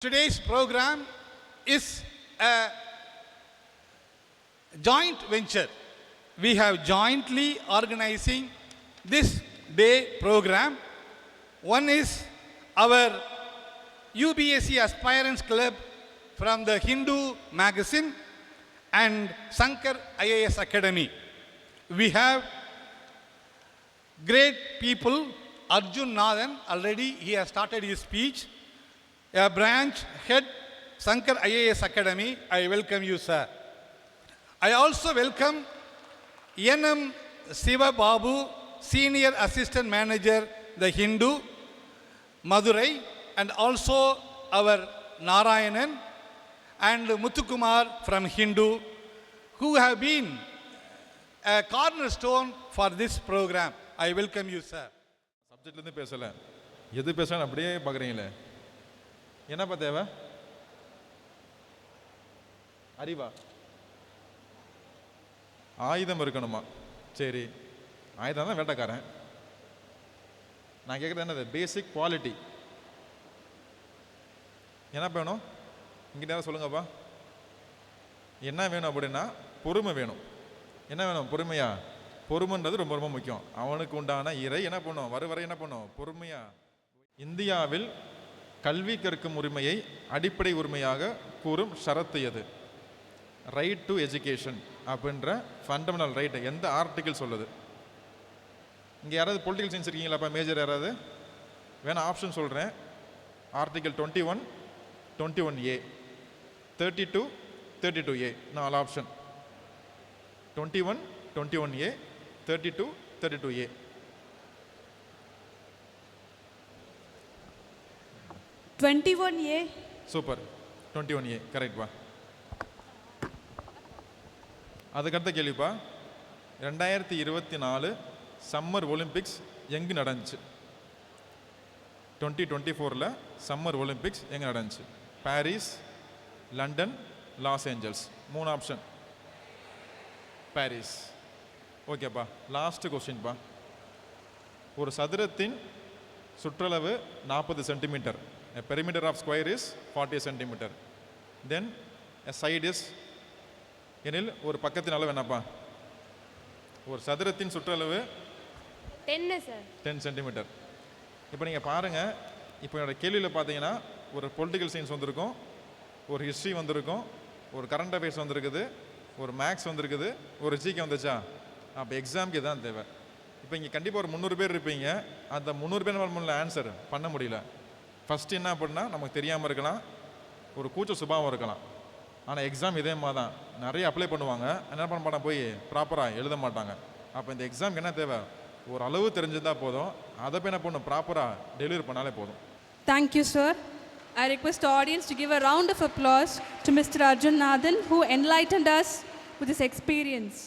Today's program is a joint venture. We have jointly organizing this day program. One is our UBSC Aspirants Club from the Hindu magazine and Sankar IAS Academy. We have great people. Arjun Nathan, already he has started his speech. A branch head, Sankar IAS Academy. I welcome you, sir. I also welcome NM Siva Babu, Senior Assistant Manager, The Hindu, Madurai, and also our Narayanan and Muthukumar from Hindu, who have been a cornerstone for this program. I welcome you, sir. சப்ஜெக்ட்லேருந்து பேசலை, எது பேசலாம் அப்படியே பார்க்குறீங்களே. என்னப்பா தேவை? அறிவா? ஆயுதம் இருக்கணுமா? சரி, ஆயுதம் தான் வேட்டைக்காரன். நான் கேட்குறது என்னது? பேசிக் குவாலிட்டி என்ன வேணும்? இங்கே நேரம் சொல்லுங்கப்பா. என்ன வேணும் அப்படின்னா பொறுமை வேணும். என்ன வேணும்? பொறுமையா? பொறுமைன்றது ரொம்ப ரொம்ப முக்கியம். அவனுக்கு உண்டான இறை என்ன பண்ணும்? வரை என்ன பண்ணும்? பொறுமையா. இந்தியாவில் கல்வி கற்கும் உரிமையை அடிப்படை உரிமையாக கூறும் ஷரத்து எது? ரைட் டு எஜுகேஷன் அப்படின்ற ஃபண்டமெண்டல் ரைட் எந்த ஆர்டிகிள் சொல்லுது? இங்கே யாராவது பொலிட்டிக்கல் சயின்ஸ் இருக்கீங்களாப்பா? மேஜர் யாராவது வேணா ஆப்ஷன் சொல்கிறேன். Article 21, 21A, 32, 32A. 4 option. 21, 21A, 32, 32A. Super. 21A கரெக்ட்பா. அதுக்கடுத்த கேள்விப்பா, 2024 சம்மர் ஒலிம்பிக்ஸ் எங்கே நடந்துச்சு? 2024 சம்மர் ஒலிம்பிக்ஸ் எங்கே நடந்துச்சு? Paris, London, Los Angeles. 3 option. Paris. ஓகேப்பா. லாஸ்ட் கொஸ்டின்ப்பா. ஒரு சதுரத்தின் சுற்றளவு 40 centimetre. A perimeter of square is 40 centimeter. Then a side is எனில் ஒரு பக்கத்தின் அளவு என்னப்பா? ஒரு சதுரத்தின் சுற்றளவு 10 சென்டிமீட்டர். இப்போ நீங்கள் பாருங்கள், இப்போ என்னோட கேள்வியில் பார்த்தீங்கன்னா ஒரு பொலிட்டிக்கல் சயின்ஸ் வந்திருக்கும், ஒரு ஹிஸ்ட்ரி வந்திருக்கும், ஒரு கரண்ட் அஃபேர்ஸ் வந்திருக்குது, ஒரு மேக்ஸ் வந்திருக்குது, ஒரு ஜிகே வந்துச்சா? அப்போ எக்ஸாமுக்கு இதான் தேவை. இப்போ இங்கே கண்டிப்பாக ஒரு 300 பேர் இருப்பீங்க. அந்த 300 பேர் நம்மளால் ஆன்சர் பண்ண முடியல. ஃபஸ்ட்டு என்ன அப்படின்னா நமக்கு தெரியாமல் இருக்கலாம், ஒரு கூச்ச சுபாவம் இருக்கலாம். ஆனால் எக்ஸாம் இதே மாதிரி தான். நிறைய அப்ளை பண்ணுவாங்க, என்ன பண்ண மாட்டாங்க, போய் ப்ராப்பராக எழுத மாட்டாங்க. அப்போ இந்த எக்ஸாமுக்கு என்ன தேவை? ஒரு அளவு தெரிஞ்சுதான் போதும், அதை போய் என்ன பண்ணணும், ப்ராப்பராக டெலிவரி பண்ணாலே போதும். Thank you, sir. I request the audience to give a round of applause to Mr. Arjun Nathan, who enlightened us with his experience.